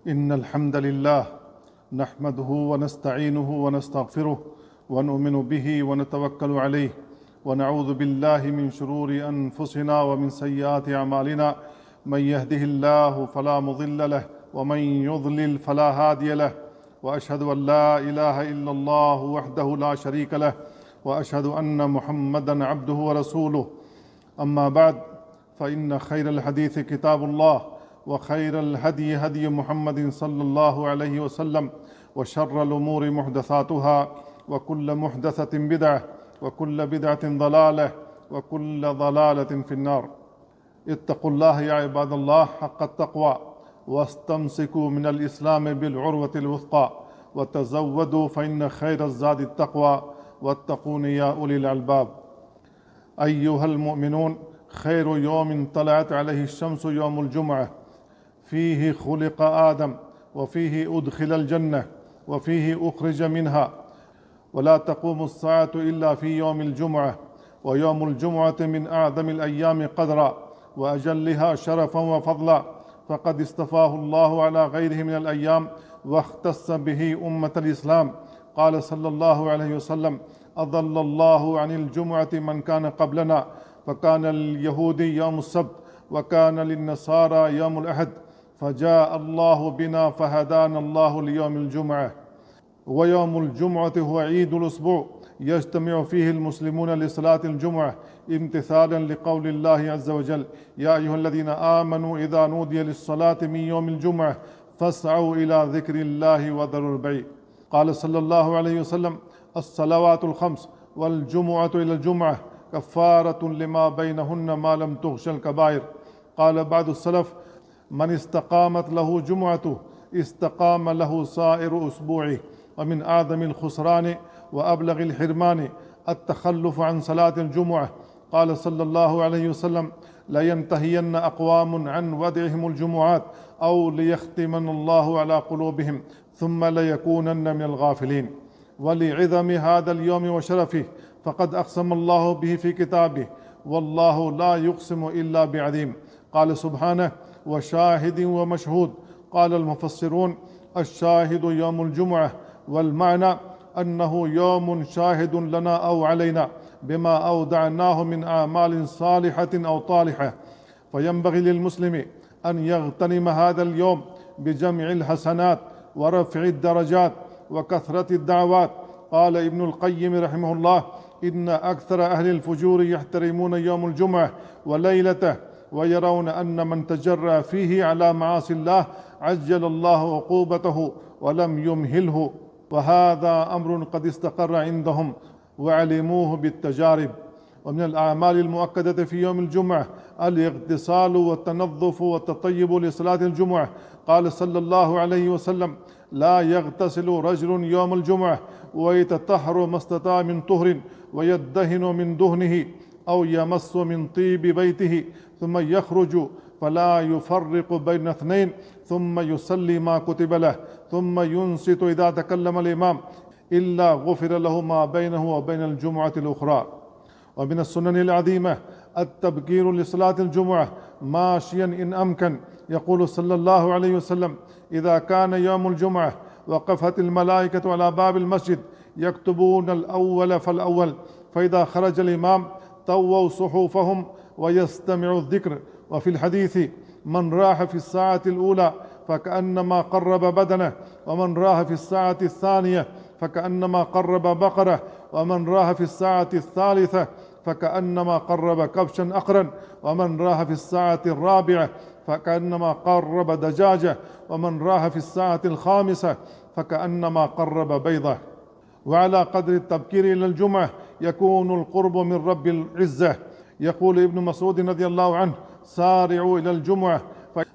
إن الحمد لله نحمده ونستعينه ونستغفره ونؤمن به ونتوكل عليه ونعوذ بالله من شرور أنفسنا ومن سيئات أعمالنا. من يهده الله فلا مضل له ومن يضلل فلا هادي له، وأشهد أن لا إله إلا الله وحده لا شريك له، وأشهد أن محمدا عبده ورسوله. أما بعد، فإن خير الحديث كتاب الله، وخير الهدي هدي محمد صلى الله عليه وسلم، وشر الأمور محدثاتها، وكل محدثة بدعة، وكل بدعة ضلالة، وكل ضلالة في النار. اتقوا الله يا عباد الله حق التقوى، واستمسكوا من الإسلام بالعروة الوثقى، وتزودوا فإن خير الزاد التقوى، واتقون يا أولي الألباب. أيها المؤمنون، خير يوم طلعت عليه الشمس يوم الجمعة، فيه خلق آدم، وفيه أدخل الجنة، وفيه أخرج منها، ولا تقوم الساعة إلا في يوم الجمعة. ويوم الجمعة من أعظم الأيام قدرا، وأجلها شرفا وفضلا، فقد اصطفاه الله على غيره من الأيام، واختص به أمة الإسلام. قال صلى الله عليه وسلم: أضل الله عن الجمعة من كان قبلنا، فكان لليهود يوم السبت، وكان للنصارى يوم الأحد، فجاء الله بنا فهدانا الله ليوم الجمعة. ويوم الجمعة هو عيد الأسبوع، يجتمع فيه المسلمون لصلاة الجمعة، امتثالا لقول الله عز وجل: يا أيها الذين آمنوا إذا نودي للصلاة من يوم الجمعة فاسعوا إلى ذكر الله وذروا البيع. قال صلى الله عليه وسلم: الصلوات الخمس والجمعة إلى الجمعة كفارة لما بينهن ما لم تغش الكبائر. قال بعض السلف: من استقامت له جمعته استقام له سائر أسبوعه. ومن أعظم الخسران وأبلغ الحرمان التخلف عن صلاة الجمعة. قال صلى الله عليه وسلم: لينتهين أقوام عن ودعهم الجمعات، أو ليختمن الله على قلوبهم، ثم ليكونن من الغافلين. ولعظم هذا اليوم وشرفه فقد أقسم الله به في كتابه، والله لا يقسم إلا بعظيم. قال سبحانه: وشاهد ومشهود. قال المفسرون: الشاهد يوم الجمعة، والمعنى أنه يوم شاهد لنا أو علينا بما أودعناه من أعمال صالحة أو طالحة. فينبغي للمسلم أن يغتنم هذا اليوم بجمع الحسنات ورفع الدرجات وكثرة الدعوات. قال ابن القيم رحمه الله: إن أكثر أهل الفجور يحترمون يوم الجمعة وليلته، ويرون أن من تجرأ فيه على معاصي الله عجل الله عقوبته ولم يمهله، وهذا أمر قد استقر عندهم وعلموه بالتجارب. ومن الأعمال المؤكدة في يوم الجمعة الاغتسال والتنظف والتطيب لصلاة الجمعة. قال صلى الله عليه وسلم: لا يغتسل رجل يوم الجمعة ويتطهر ما استطاع من طهر، ويدهن من دهنه، أو يمس من طيب بيته، ثم يخرج فلا يفرق بين اثنين، ثم يصلي ما كتب له، ثم ينصت إذا تكلم الإمام، إلا غفر له ما بينه وبين الجمعة الأخرى. ومن السنن العظيمة التبكير لصلاة الجمعة ماشيا إن أمكن. يقول صلى الله عليه وسلم: إذا كان يوم الجمعة وقفت الملائكة على باب المسجد يكتبون الأول فالأول، فإذا خرج الإمام طووا صحوفهم ويستمعوا الذكر. وفي الحديث: من راح في الساعة الأولى فكأنما قرب بدنه، ومن راح في الساعة الثانية فكأنما قرب بقرة، ومن راح في الساعة الثالثة فكأنما قرب كبشا أقرا، ومن راح في الساعة الرابعة فكأنما قرب دجاجة، ومن راح في الساعة الخامسة فكأنما قرب بيضة. وعلى قدر التبكير إلى الجمعة يكون القرب من رب العزة. يقول ابن مسعود رضي الله عنه: سارعوا إلى الجمعة،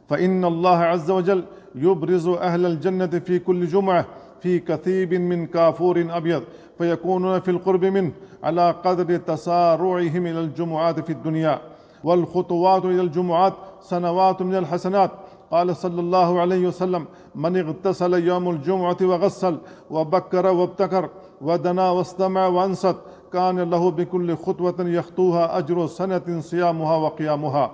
فإن الله عز وجل يبرز أهل الجنة في كل جمعة في كثيب من كافور أبيض، فيكونون في القرب منه على قدر تسارعهم إلى الجمعات في الدنيا. والخطوات إلى الجمعات سنوات من الحسنات. قال صلى الله عليه وسلم: من اغتسل يوم الجمعة وغسل وبكر وابتكر ودنا واستمع وأنصت كان له بكل خطوة يخطوها أجر سنة صيامها وقيامها.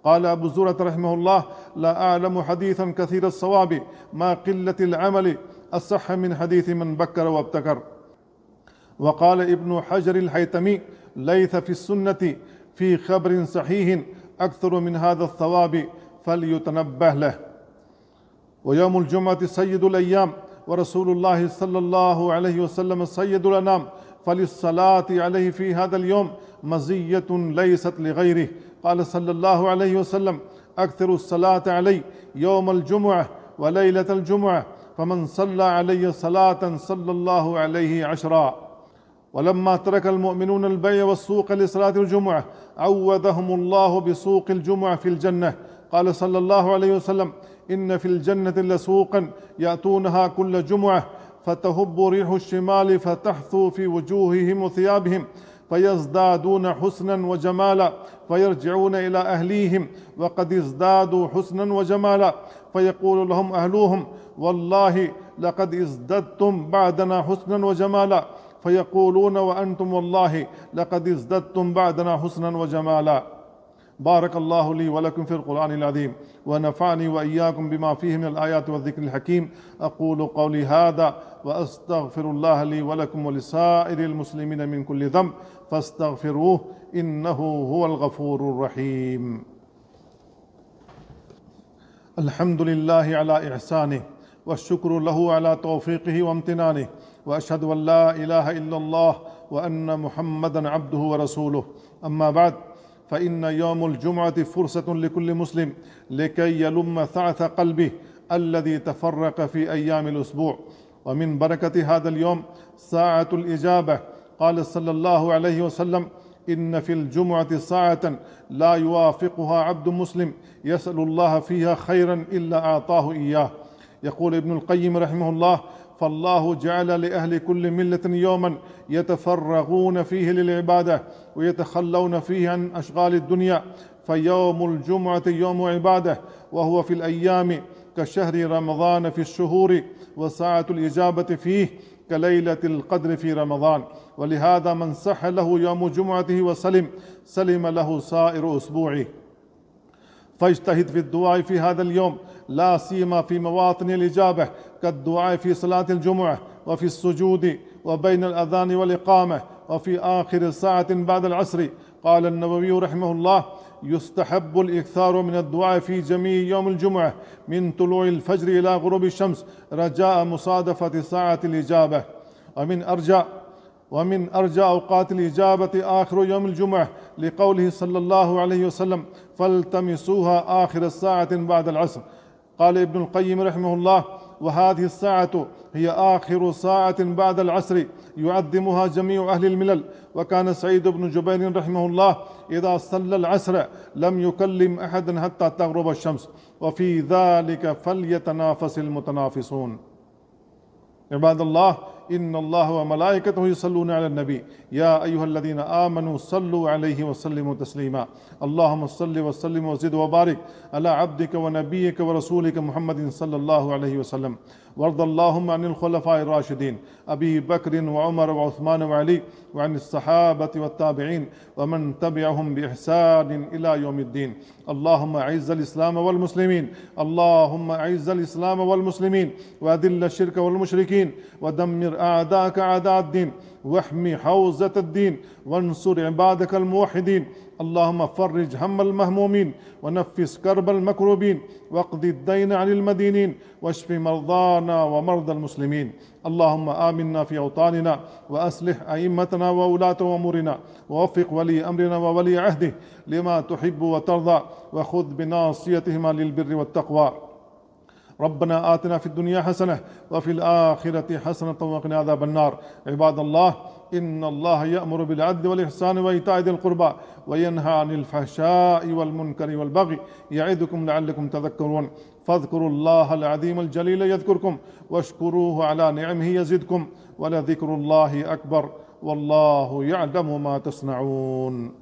قال أبو زرعة رحمه الله: لا أعلم حديثا كثير الصواب مع قلة العمل أصح من حديث من بكر وابتكر. وقال ابن حجر الحيتمي: ليس في السنة في خبر صحيح أكثر من هذا الثواب فليتنبه له. ويوم الجمعة سيد الأيام، ورسول الله صلى الله عليه وسلم سيد الأنام، فللصلاة عليه في هذا اليوم مزية ليست لغيره. قال صلى الله عليه وسلم: أكثر الصلاة علي يوم الجمعة وليلة الجمعة، فمن صلى علي صلاة صلى الله عليه 10. ولما ترك المؤمنون البيع والسوق لصلاة الجمعة عوذهم الله بسوق الجمعة في الجنة. قال صلى الله عليه وسلم: إن في الجنة لسوقا يأتونها كل جمعة فتهب ريح الشمال فتحثو في وجوههم وثيابهم فيزدادون حسنا وجمالا، فيرجعون إلى أهليهم وقد ازدادوا حسنا وجمالا، فيقول لهم أهلوهم: والله لقد ازددتم بعدنا حسنا وجمالا، فيقولون: وأنتم والله لقد ازددتم بعدنا حسنا وجمالا. بارك الله لي ولكم في القرآن العظيم، ونفعني وإياكم بما فيه من الآيات والذكر الحكيم. أقول قولي هذا وأستغفر الله لي ولكم ولسائر المسلمين من كل ذنب فاستغفروه إنه هو الغفور الرحيم. الحمد لله على إحسانه، والشكر له على توفيقه وامتنانه، وأشهد أن لا إله إلا الله وأن محمدا عبده ورسوله. أما بعد، فإن يوم الجمعة فرصة لكل مسلم لكي يلم ثعث قلبه الذي تفرق في أيام الأسبوع. ومن بركة هذا اليوم ساعة الإجابة. قال صلى الله عليه وسلم: إن في الجمعة ساعة لا يوافقها عبد مسلم يسأل الله فيها خيرا إلا أعطاه إياه. يقول ابن القيم رحمه الله: فالله جعل لأهل كل ملة يوما يتفرغون فيه للعبادة ويتخلون فيه عن أشغال الدنيا، فيوم الجمعة يوم عبادة، وهو في الأيام كشهر رمضان في الشهور، وساعة الإجابة فيه كليلة القدر في رمضان. ولهذا من صح له يوم جمعته وسلم سلم له سائر أسبوعه. فاجتهد في الدعاء في هذا اليوم، لا سيما في مواطن الإجابة كالدعاء في صلاة الجمعة وفي السجود وبين الأذان والإقامة وفي آخر ساعة بعد العصر. قال النووي رحمه الله: يستحب الإكثار من الدعاء في جميع يوم الجمعة من طلوع الفجر إلى غروب الشمس رجاء مصادفة ساعة الإجابة. ومن أرجى أوقات الإجابة آخر يوم الجمعة، لقوله صلى الله عليه وسلم: فالتمسوها آخر الساعة بعد العصر. قال ابن القيم رحمه الله: وهذه الساعة هي آخر ساعة بعد العصر يعظمها جميع أهل الملل. وكان سعيد بن جبير رحمه الله إذا صلى العصر لم يكلم أحدا حتى تغرب الشمس، وفي ذلك فليتنافس المتنافسون. عباد الله، إن الله وملائكته يصلون على النبي يا أيها الذين آمنوا صلوا عليه وسلموا تسليما. اللهم صل وسلم وزد وبارك على عبدك ونبيك ورسولك محمد صلى الله عليه وسلم. وارض اللهم عن الخلفاء الراشدين أبي بكر وعمر وعثمان وعلي، وعن الصحابة والتابعين ومن تبعهم بإحسان إلى يوم الدين. اللهم أعز الإسلام والمسلمين، اللهم أعز الإسلام والمسلمين، وأذل الشرك والمشركين، ودمر أعداءك أعداء الدين، واحمي حوزة الدين، وانصر عبادك الموحدين. اللهم فرج هم المهمومين، ونفس كرب المكروبين، واقض الدين عن المدينين، واشف مرضانا ومرضى المسلمين. اللهم آمنا في أوطاننا، وأصلح أئمتنا وولاة أمورنا، ووفق ولي أمرنا وولي عهده لما تحب وترضى، وخذ بناصيتهما للبر والتقوى. ربنا آتنا في الدنيا حسنة وفي الآخرة حسنة وقنا عذاب النار. عباد الله، إن الله يأمر بالعدل والإحسان وإيتاء ذي القربى وينهى عن الفحشاء والمنكر والبغي يعظكم لعلكم تذكرون. فاذكروا الله العظيم الجليل يذكركم، واشكروه على نعمه يزدكم، ولذكر الله أكبر، والله يعلم ما تصنعون.